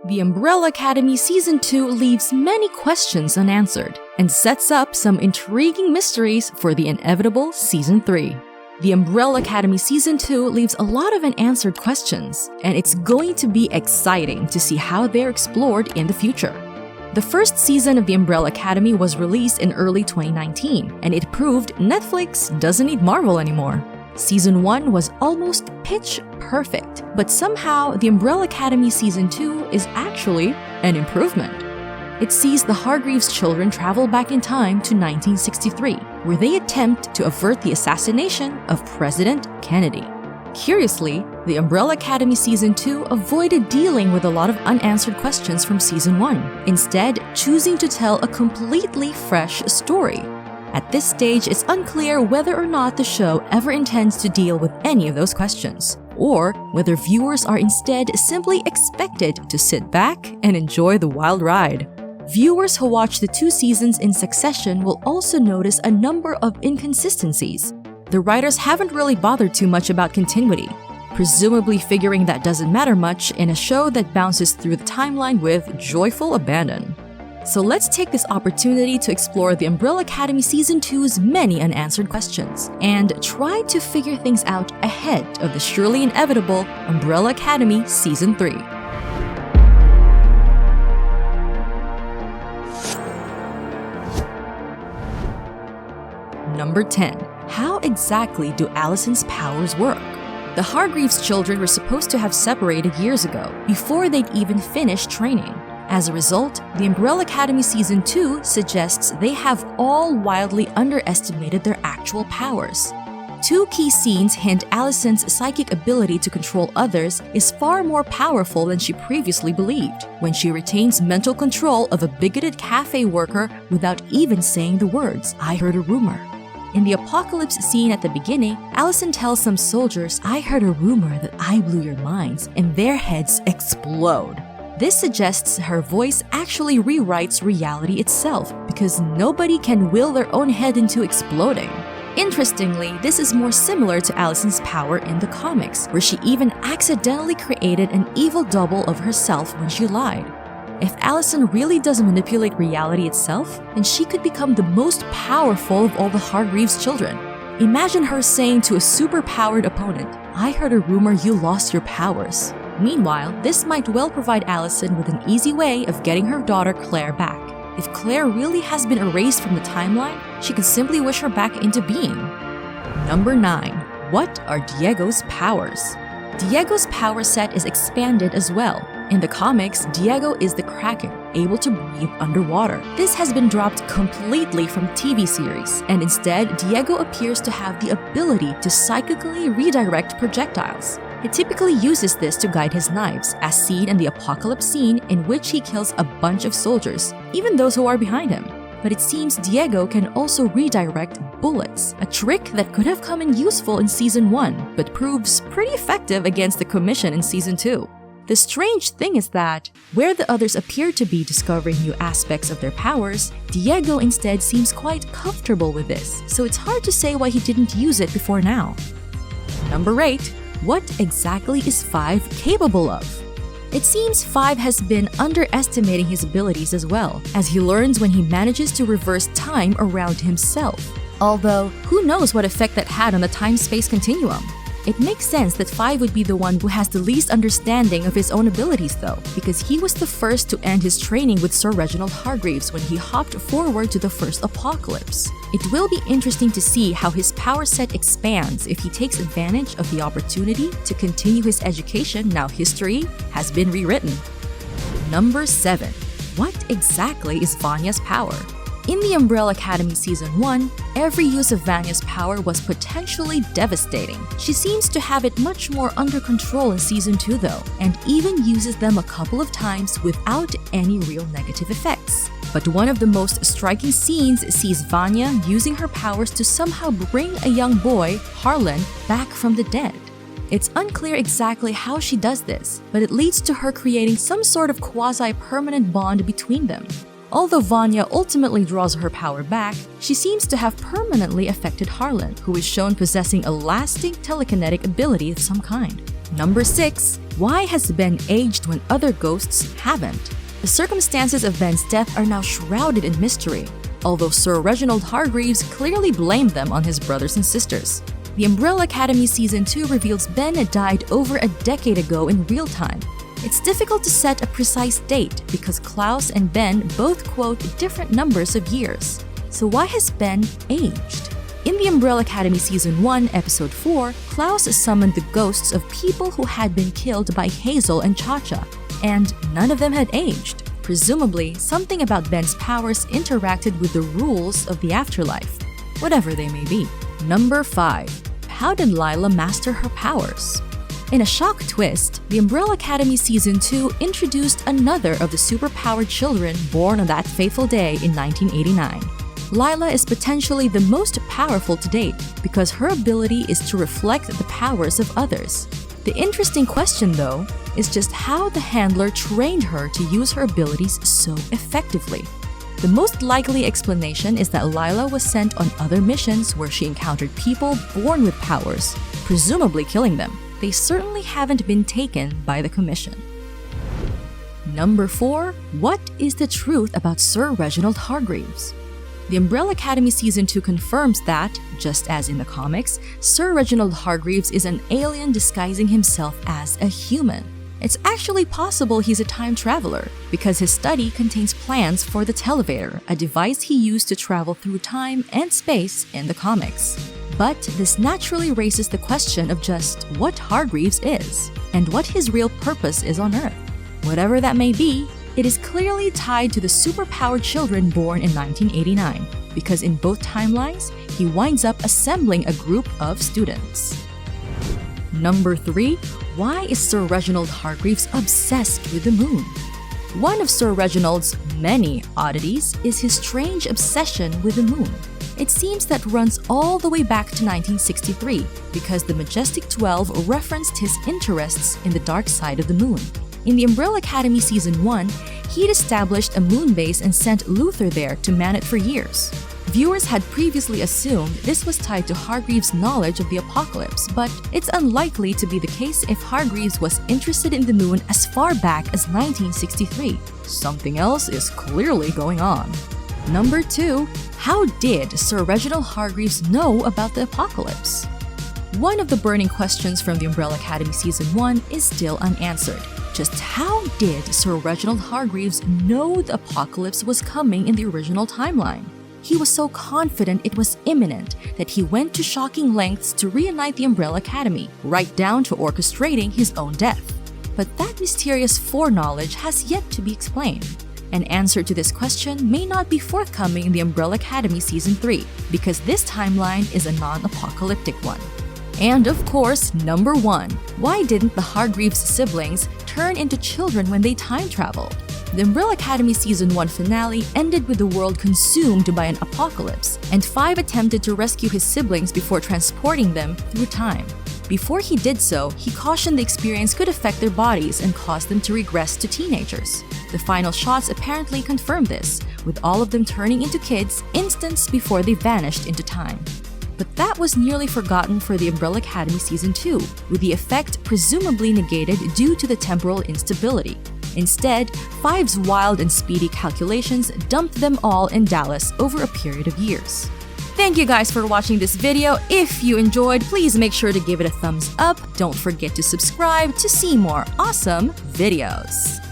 The Umbrella Academy Season 2 leaves many questions unanswered and sets up some intriguing mysteries for the inevitable Season 3. The Umbrella Academy Season 2 leaves a lot of unanswered questions, and it's going to be exciting to see how they're explored in the future. The first season of The Umbrella Academy was released in early 2019, and it proved Netflix doesn't need Marvel anymore. Season 1 was almost pitch perfect, but somehow The Umbrella Academy Season 2 is actually an improvement. It sees the Hargreeves children travel back in time to 1963, where they attempt to avert the assassination of President Kennedy. Curiously, The Umbrella Academy Season 2 avoided dealing with a lot of unanswered questions from Season 1, instead choosing to tell a completely fresh story. At this stage, it's unclear whether or not the show ever intends to deal with any of those questions, or whether viewers are instead simply expected to sit back and enjoy the wild ride. Viewers who watch the 2 seasons in succession will also notice a number of inconsistencies. The writers haven't really bothered too much about continuity, presumably figuring that doesn't matter much in a show that bounces through the timeline with joyful abandon. So let's take this opportunity to explore The Umbrella Academy Season 2's many unanswered questions, and try to figure things out ahead of the surely inevitable Umbrella Academy Season 3. Number 10. How exactly do Allison's powers work? The Hargreeves children were supposed to have separated years ago, before they'd even finished training. As a result, The Umbrella Academy Season 2 suggests they have all wildly underestimated their actual powers. 2 key scenes hint Allison's psychic ability to control others is far more powerful than she previously believed, when she retains mental control of a bigoted cafe worker without even saying the words, "I heard a rumor." In the apocalypse scene at the beginning, Allison tells some soldiers, "I heard a rumor that I blew your minds," and their heads explode. This suggests her voice actually rewrites reality itself, because nobody can will their own head into exploding. Interestingly, this is more similar to Allison's power in the comics, where she even accidentally created an evil double of herself when she lied. If Allison really does manipulate reality itself, then she could become the most powerful of all the Hargreeves children. Imagine her saying to a super-powered opponent, "I heard a rumor you lost your powers." Meanwhile, this might well provide Allison with an easy way of getting her daughter Claire back. If Claire really has been erased from the timeline, she could simply wish her back into being. Number 9. What are Diego's powers? Diego's power set is expanded as well. In the comics, Diego is the Kraken, able to breathe underwater. This has been dropped completely from the TV series, and instead, Diego appears to have the ability to psychically redirect projectiles. He typically uses this to guide his knives, as seen in the apocalypse scene in which he kills a bunch of soldiers, even those who are behind him. But it seems Diego can also redirect bullets, a trick that could have come in useful in Season 1, but proves pretty effective against the Commission in Season 2. The strange thing is that, where the others appear to be discovering new aspects of their powers, Diego instead seems quite comfortable with this, so it's hard to say why he didn't use it before now. Number 8. What exactly is 5 capable of? It seems 5 has been underestimating his abilities as well, as he learns when he manages to reverse time around himself. Although, who knows what effect that had on the time-space continuum? It makes sense that 5 would be the one who has the least understanding of his own abilities though, because he was the first to end his training with Sir Reginald Hargreeves when he hopped forward to the first apocalypse. It will be interesting to see how his power set expands if he takes advantage of the opportunity to continue his education now history has been rewritten. Number 7. What exactly is Vanya's power? In the Umbrella Academy Season 1, every use of Vanya's power was potentially devastating. She seems to have it much more under control in Season 2 though, and even uses them a couple of times without any real negative effects. But one of the most striking scenes sees Vanya using her powers to somehow bring a young boy, Harlan, back from the dead. It's unclear exactly how she does this, but it leads to her creating some sort of quasi-permanent bond between them. Although Vanya ultimately draws her power back, she seems to have permanently affected Harlan, who is shown possessing a lasting telekinetic ability of some kind. Number 6. Why has Ben aged when other ghosts haven't? The circumstances of Ben's death are now shrouded in mystery, although Sir Reginald Hargreeves clearly blamed them on his brothers and sisters. The Umbrella Academy Season 2 reveals Ben had died over a decade ago in real time. It's difficult to set a precise date because Klaus and Ben both quote different numbers of years. So why has Ben aged? In the Umbrella Academy Season 1, Episode 4, Klaus summoned the ghosts of people who had been killed by Hazel and Cha-Cha, and none of them had aged. Presumably, something about Ben's powers interacted with the rules of the afterlife, whatever they may be. Number 5. How did Lyla master her powers? In a shock twist, the Umbrella Academy Season 2 introduced another of the superpowered children born on that fateful day in 1989. Lyla is potentially the most powerful to date because her ability is to reflect the powers of others. The interesting question, though, is just how the handler trained her to use her abilities so effectively. The most likely explanation is that Lyla was sent on other missions where she encountered people born with powers, presumably killing them. They certainly haven't been taken by the Commission. Number 4. What is the truth about Sir Reginald Hargreeves? The Umbrella Academy Season 2 confirms that, just as in the comics, Sir Reginald Hargreeves is an alien disguising himself as a human. It's actually possible he's a time traveler, because his study contains plans for the Televator, a device he used to travel through time and space in the comics. But this naturally raises the question of just what Hargreeves is, and what his real purpose is on Earth. Whatever that may be, it is clearly tied to the superpowered children born in 1989, because in both timelines, he winds up assembling a group of students. Number 3. Why is Sir Reginald Hargreeves obsessed with the moon? One of Sir Reginald's many oddities is his strange obsession with the moon. It seems that runs all the way back to 1963 because the Majestic 12 referenced his interests in the dark side of the moon. In the Umbrella Academy Season 1, he'd established a moon base and sent Luther there to man it for years. Viewers had previously assumed this was tied to Hargreeves' knowledge of the apocalypse, but it's unlikely to be the case if Hargreeves was interested in the moon as far back as 1963. Something else is clearly going on. Number 2. How did Sir Reginald Hargreeves know about the apocalypse? One of the burning questions from the Umbrella Academy Season 1 is still unanswered. Just how did Sir Reginald Hargreeves know the apocalypse was coming in the original timeline? He was so confident it was imminent that he went to shocking lengths to reunite the Umbrella Academy, right down to orchestrating his own death. But that mysterious foreknowledge has yet to be explained. An answer to this question may not be forthcoming in the Umbrella Academy Season 3, because this timeline is a non-apocalyptic one. And of course, number 1, why didn't the Hargreeves siblings turn into children when they time traveled? The Umbrella Academy Season 1 finale ended with the world consumed by an apocalypse, and 5 attempted to rescue his siblings before transporting them through time. Before he did so, he cautioned the experience could affect their bodies and cause them to regress to teenagers. The final shots apparently confirmed this, with all of them turning into kids instants before they vanished into time. But that was nearly forgotten for the Umbrella Academy Season 2, with the effect presumably negated due to the temporal instability. Instead, 5's wild and speedy calculations dumped them all in Dallas over a period of years. Thank you guys for watching this video. If you enjoyed, please make sure to give it a thumbs up. Don't forget to subscribe to see more awesome videos.